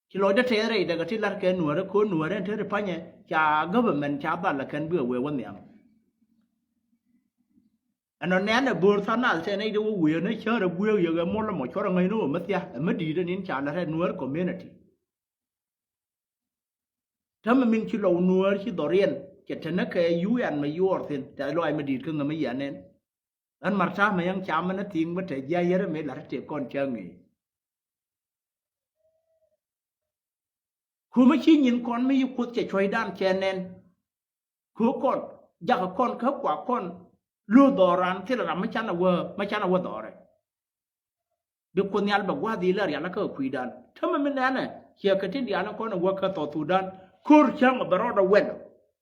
chỉ lối đất thế này để cái chỉ là cái nửa đó cố nửa đấy thế thì phải nhỉ cha government cha bạn là cái bữa về vấn đề anh nói nè bữa sáng nào thế này đâu về nó chơi được bữa giờ cái món là một chỗ là ngay nó mất ya mất đi đó nên cha là cái nửa communityถ้ามันมีชิโลนัวชิดอรียนจะชนะแค่ยูอันไม่ยูอร์สินแต่ลอยมาดีก็เงไม่ยันเน้นอันมาช้ามายังจำมันนั่นทิ้งมันแต่ยายเรื่องไม่หลักเจ็บก้อนเชิงไงคุณไม่ชี้ยินก่อนไม่ยุคุดจะช่วยด้านแชนเน้นคุณก่อนอยากก่อนเขากว่าก่อนรู้ดอรันที่เราไม่ชันเอาไม่ชันเอาดอเลยเดี๋ยวคนนี้บอกว่าดีแล้วอย่างนั้นก็คุยด้านถ้ามันไม่แน่เนี่ยเชื่อกันที่เดียวนั้นก็นว่าก็ต่อตัวด้านคูร์ช่างมาบรอดเวน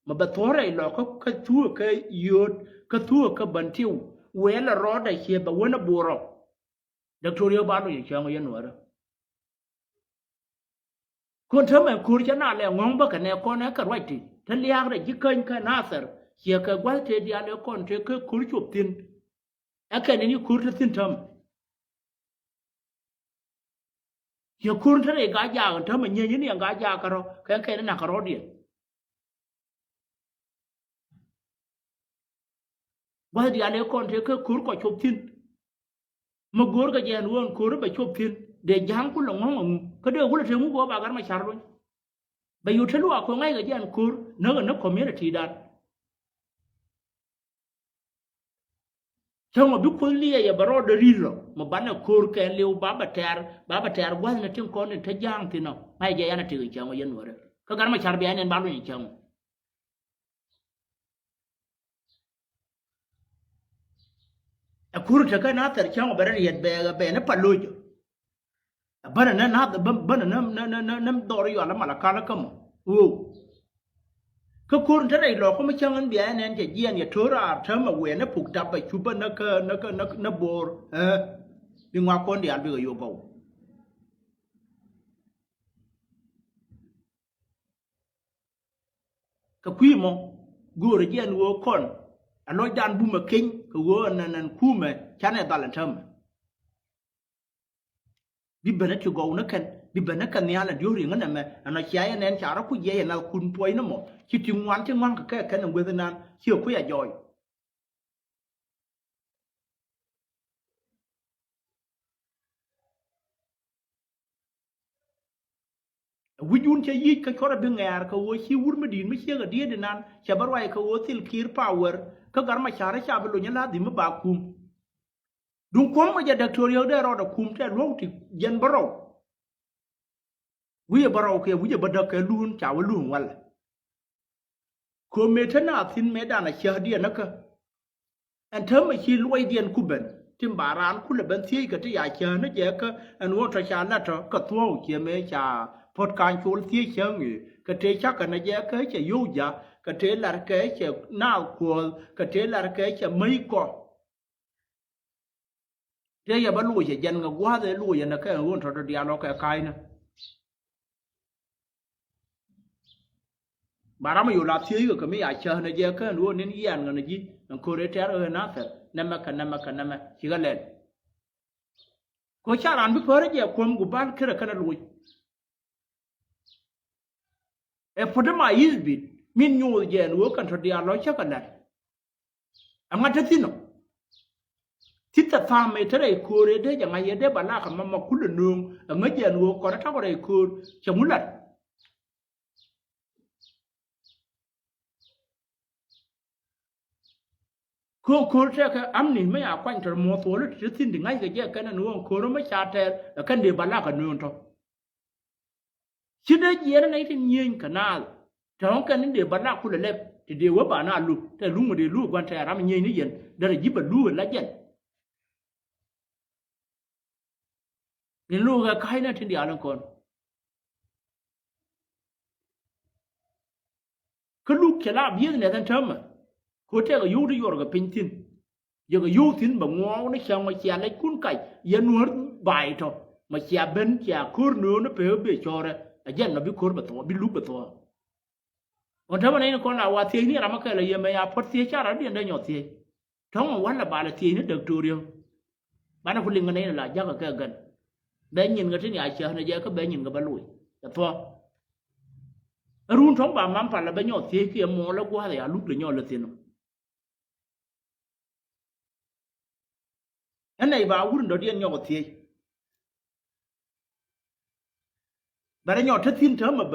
มาบัดทอร์ไอ้หลอกเขาทั่วเขาหยุดเขาทั่วเขาบันทิวเวลารอดได้เชียบวันบัวรอดักทัวร์เรียบบ้านอยู่เชียงยันหนวดคนทำไมคูร์ชนะแล้วงงบักกันแนวก้อนนั้นก็ไว้ที่ท่านเลี้ยงได้ยิ่งเกินขนาดเสือเชียก็ไว้เทียดีแล้วก้อนเทียคือคูร์จุบทินไอ้แค่นี้คูร์จะทินทำเชียคูร์ท่านเองกายากันทำไมเนี่ยนี่ยังกายากันเราแค่นั้นนักรอดเดียว่าเดียวแล้วก่อนเธอคือคูร์ก็ชอบทิ้งมากูร์ก็เจนวันคูร์ไปชอบทิ้งเดี๋ยวยังกูหลงห้องก็เดี๋ยวกูเลยถึงกูบอกกันมาชาร์ลไปอยู่ทะลุอ่ะคนง่ายก็เจนคูร์นักคอมมิวนิตี้ดันช่างมาบุกคนเลี้ยอย่าบรอดรีหรอกมาบ้านคูร์แกนเลี้ยวบ้าบัตเตอร์ว่าเนี่ยถึงก่อนเนี่ยทะยางที่น้องไม่เจยันถือจังว่ายันหัวเลยก็การมาชาร์ลเบียนบ้านเราจังคูร์จะแค่น่าแต่ช่างว่าบรรยายแบบนั้นปั่นลุยบ้านนั้นน่าบ้านนั้นดอร์อยู่อะไรมาละคาละก็มั้งโอ้ก็คูร์ท่านไอ้หลอกเขาไม่ช่างนั้นเบียร์เนี่ยจะเยี่ยนอย่าทัวร์ทำมาเวนะผูกจับไปชุบนักบอลดึงว่าคนเดียร์ไปกับโยกก็คุยมั้งกูเรียนวัวคนอันน้อยดันบุ้มกิ้งก็วัวนั่นคู่มั้ยฉันเนี่ยตอนหลังทำบิบนักจูกเอานักขันบิบนักขันเนี่ยละดิวเรื่องนั้นมั้ยอันนั้นใช้อันนั้นชาร์คุยเย่น่ะคุณป่วยนั่นมั้งคิดถึงวันก็แค่ขันเวทนานเชื่อคุยย่อยวิญญาณจะยิ่งก็เขาระดึงแง่เขาว่าชีวิตไม่ดีไม่เชื่อกันดีเดินนั้นชาวบ้านว่าเขาว่าสิลคีร์พาวเวอร์ก็การมาชาร์ชาบลูเนี่ยละดิมบาคุมดุงความมาจากดักทัวร์เยอะได้รอดักคุมแต่รู้ที่ยันบารอวิญญาบารอคือวิญญาบัดกับลุนชาวลุนวันละคุมเมทนาสินเมดานะเชื่อดีนักอันเธอไม่ชีรวยเดียนคุบันที่บารานคุลบันที่ก็ที่อยากเชื่อนะเจ้าก็อันว่าทชาละก็ทั่วเชื่อเมชาพอดการชวนที่เชื่องี้ก็เทชักกันนะเจ้าก็จะยุ่งยากก็เทลาร์ก็จะน่ากลัวก็เทลาร์ก็จะไม่ก่อเดี๋ยวบรรลุจะยันกับว่าจะรู้ยันนะแค่รุ่นทอดเดียร์เราแค่ใครนะบารามอยู่ลาที่ก็ไม่อยากเชื่อนะเจ้าแค่รู้นี่ยันกันนะจีนั่งคุยเรื่องนะเถอะนั่นมาชิกันเลยก็ชาลันบิเฟอร์เจ้าความกุบาลแค่ละแค่นั้นรู้พอดมาอิสบิดมินยูเจนวัวกันทอดีอาร์ลอยชักกันได้อันนั้นที่โน่ที่จะทำให้ทะเลคูเรได้ยังไงได้บ้านละคำมาคุยนุ่งอันนั้นเจนวัวก่อนถ้าอะไรคูจะมุ่งลัดคูเช่แค่อันนี้ไม่อยากคว้าจะมัวตัวแล้วจะสิ้นถึงไงก็แยกกันนะนุ่งคูไม่ชาเทอแล้วกันเดี๋ยวบ้านละกันนุ่งท้อชิดได้เยอะในที่ยืนกันน่าท้องกันนี่เดี๋ยวบ้านละคุณเล็บที่เดี๋ยวว่าบ้านน่าลูกแต่ลุงมาเดี๋ยวลูกวันแต่รำยืนนี่ยันเดี๋ยวยิบลูกแล้วยันนี่ลูกก็ใครนั่นที่เดียวนั่นก่อนก็ลูกเขลับยืนเนี่ยท่านเชื่อมั้ยคนเจ้าก็ยูที่อยู่กับพินทินยังก็ยูทินแบบงอในเชียงมาเชียร์ในคุ้นไก่ยันนวดใบทอมาเชียร์เบนเชียร์คูร์นูนเปรี้ยวเบี้ยชอร์ไอ้ยันเราบิคูร์แบบตัวบิลูกแบบตัววันที่วันนี้คนเราว่าเที่ยงนี่เราไม่เคยเลยยังไม่อยากพอเที่ยงชาติเราเดียนได้หยอดเที่ยงท้องวันละบาทละเที่ยงนี่เด็กตัวเดียวบ้านเราคนลิงกันนี่แหละยากก็เกินเบนยินกันที่นี่ไอ้เชียร์ในเยอะก็เบนยินกับบรรลุ ตัวรุ่นท้องบ่ามันผ่านแล้วไปหยอดเสียเกี่ยมอแล้วกูอะไรลูกเลยหยอดเลยเสียนอันไหนบ่าวุ่นเดียนหยอดเสียแต่หยอดทัดสิ้นเธอมาแ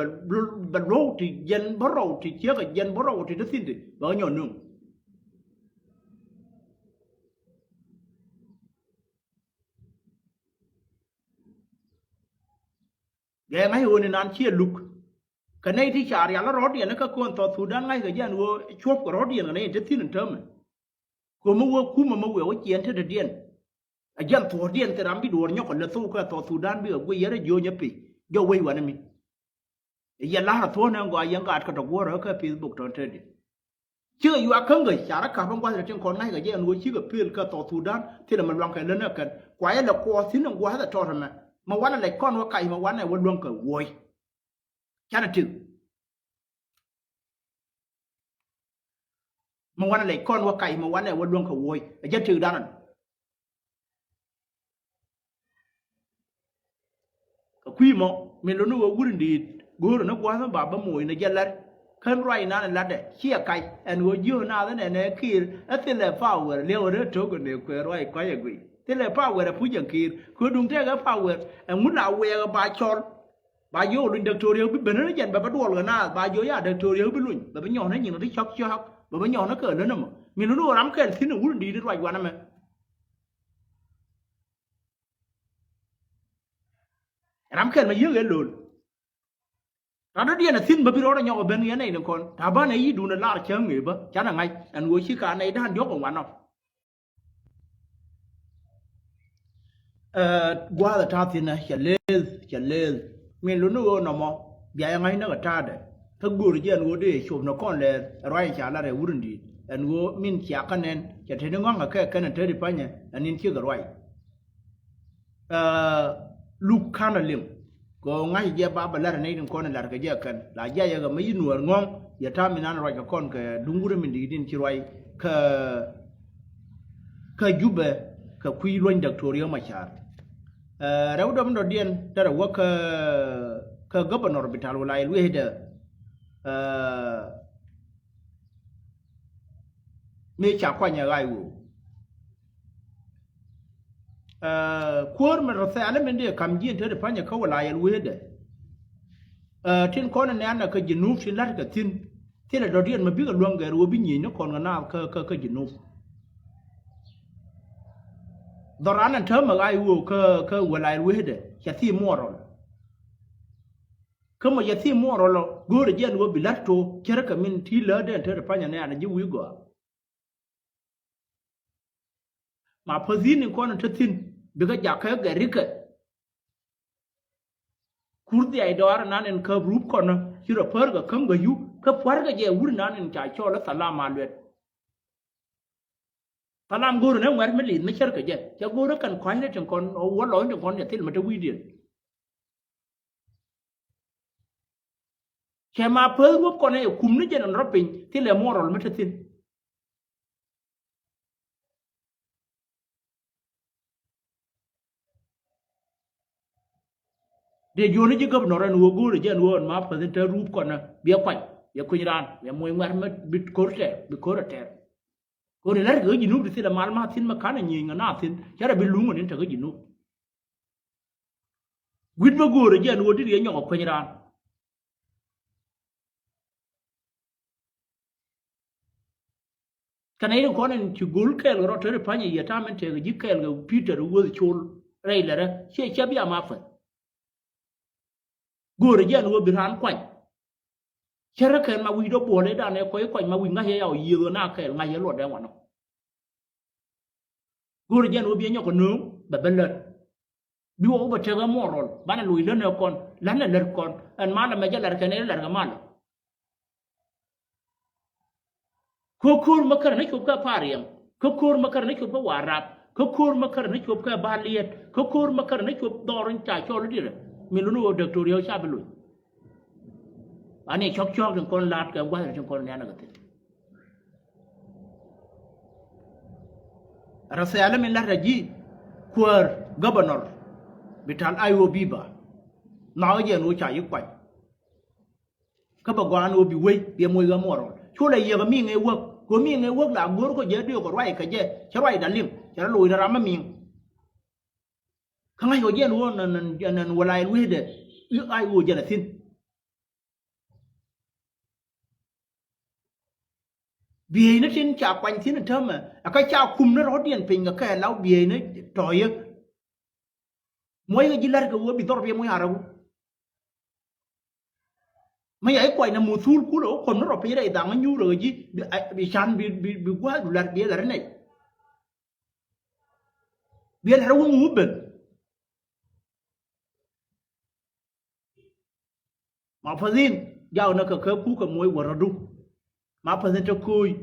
บบโรที่เย็นบ่เราที่เชี่ยกับเย็นบ่เราที่ทัดสิ้นดิบ่หยอดนุ่งแกไม่หัวในนั้นเชี่ยลุกกันในที่ชาริยาแล้วรถเดียนก็ควรต่อสู้ด้านไงกับยันวัวชอบกับรถเดียนกันในทัดสิ้นเธอมากูมาวัวคู่มาวัวเจียนเธอเดียนยันตัวเดียนแต่รำไปดูเนี่ยคนละสู้ก็ต่อสู้ด้านเบื่อกูเยอะเลยโยนยับปีโยไว้วันนี้ยันละตัวนั่งก็ยังกัดกระดกวัวเราแค่เฟซบุ๊กตอนเธอดิเชื่ออยู่อ่ะเครื่องเลยสารคามว่าจะเชิงคนไหนกับยันวัวชื่อกับเพื่อนก็ต่อสู้ด้านที่เรามันวางกันแล้วเนี่ยกันกว่าเรากลัวสิ่งนั้นกว่าจะทอดทำไมมาวันอะไรก้อนว่าไก่มาวันไหนวันรวมกับวัวแค่นั้นจึงมาวันอะไรก้อนว่าไก่มาวันไหนวันรวมกับวัวจะถือด้านนั้นก็คุยมั้งมีรู้นึกว่าวุ่นดีกูรู้นึกว่าสมบัติบ้าหมวยในยันละขึ้นไรนั่นละเด็กเชี่ยไก่อันวัวยืนหน้าแล้วเนี่ยคือที่เลยฟ้าเวอร์เลี้ยวเรื่องทุกคนเนี่ยคุยไรก็ยังกุยที่เลยฟ้าเวอร์ผู้ยังคือคือดุงเท่ก็ฟ้าเวอร์มุนเอาเวอร์บาชอลบาโยลุนเด็กตัวเดียวเป็นอะไรยันแบบตัวเลยนะบาโยยาเด็กตัวเดียวเป็นลุนแบบย้อนให้ยิงที่ช็อกแบบย้อนนั่นเกิดแล้วนะมั้งมีรู้ว่าน้ำเกิดที่หนูวุ่นดีได้ไรกว่านั้นมั้ยน้ำเกิดมาเยอะเลยลุนตอนนั้นเดียนสิ้นแบบพี่รอดยังเอาเป็นยังไงเนี่ยคนถ้าบ้านไหนยี่ดูนั่นลาเชิงเงี้ยบ่ฉันยังไงอันวัวชิการในด้านยกของวันเนาะกว่าจะท่าสินะจะเล่มีลุ้นวัวหน่อมอยังไงนักท่าเด้ถ้ากูเรียนวัวดีชมนกคนเลยไรชาลาเรวุ่นดีอันวัวมินเชียกันเน้นจะเทนงงกับแค่กันเธอได้ปะเนี่ยอันนี้เชื่อกับไรลูกข้านั่นเลี้ยงก็ง่ายเยอะบ้าบลาในนึงคนนั่นแหละก็เยอะกันหลายอย่างก็ไม่ยินหนวดงงอย่าทำมินานไรกับคนก็ดุงกุฎมินดีดินชิไรก็ยุบก็คุยล้วนดักทัวร์เรียมาชาร์เราดำเดินแต่เราว่าก็กับบนอร์บิทาลวลายลุยเดไม่ชาควายยังไงวูควรมันรสอะไรมันเดียคำยีนเธอเดี๋ยวพันยังเขาลายลุยเดทิ้งคนนั้นน่ะก็ยินูฟินลัดกับทิ้งที่เราเรียนมาพิจารณาแกรู้บิญญีนคนกันน่าก็ยินูดารานั้นเธอมาไอ้วัวก็เวลาลุยเดจะที่มัวรอก็มาจะที่มัวรอกูเรียนว่าบิลัดโตเชื่อกับมินที่เลือดเดินเธอเดี๋ยวพันยังเนี่ยนะยิ่งวิ่งกว่ามาพอดีนี่คนนั้นเธอทิ้งเดี๋ยวก็อยากให้แกริกคูร์ดีไอดอร์นั่นเองเขารูปคนนะที่เราเพิ่งก็คำก็ยุก็พอร์ก็เจ้าวุ่นนั่นเองจ่ายช่อแล้วสลามมาเลยสลามกูเนี่ยเหมือนไม่หลีไม่เชื่อก็เจ้าจะกูรักกันคอยเนี่ยจังคนเอาวัวลอยจังคนเนี่ยที่มันจะวิ่งเดียนแค่มาเพิ่งว่าคนเนี่ยคุมนี่จะนั่นรับเป็นที่เหลือมัวรอไม่ทันสิ้นเดี๋ยวโยนนี่จะกับนอรันวัวกูเลยจะวัวมาเพิ่งเธอรูปก่อนนะเบี้ยไปเบี้ยคุยรานเบี้ยมวยมันบิดโคตรเตะคนนี้แหละก็ยินูบิสิละมาลมาสินมาขานยิงน่าสินแค่เราบิลุงคนนี้เธอก็ยินูวิดมากูเลยจะวัวที่เรียนอย่างคุยรานกันไอ้คนนั้นชูกูลเคลก็เธอได้พันยี่ทำมันเธอก็ยิ่งเคลก็พีเตอร์วัวโชลไรเลยนะเชื่อเบี้ยมาฝันกูเลยจะวัวบิรานควันเชื่อเคลมาวิดบัวเลยด้านเนี่ยคอยควันมาวิ่งง่ายเอาเยอะหน้าเคลง่ายหลอดได้หวานกูเลยจะวัวเบี้ยเนี่ยคนนู้แบบเป็นเลยดูว่าบัตรเชื่อมอรอลบ้านลุยเล่นเนี่ยคนเล่นเล่นคนอันมาแล้วไม่จะเล่นกันเนี่ยเล่นกันมาแล้วkukur makar ni chupka pariam kukur makar ni chupka warap kukur makar ni chupka baliet kukur makar ni chup dorin cha chol dire milunu doctorio cha belu ani chok jang kon lat ka wa jang kon ne na gate rasala min la raji kuar governor bital ayo biba nào giờ nuôi chạy quậy các bà quan nuôi bị quay bị mồi gà mồi rồi chú lại giờ cái miếng nghe work của miếng nghe work là bữa có giờ điều có right cái gì chứ right đã liêm chứ lùi ra mà miếng không ai có giờ luôn nên walai lui để yêu ai uo giờ là xin bia nó xin chả quanh xin thơm mà cái chảo khum nó rót điện pin cái lão bia nó trời ơi mỗi cái gì là cái uo bị tao bia mỗi hàng rồi mà vậy quay nằm một sul cú đó còn nó rồi bây giờ đang anh nhu rồi gì bị chan bị quá đủ là bia là thế này bia là nó ngu bẩn mà phải xin giao nó cái cú cái môi của nó đúng mà phải xin cho cùi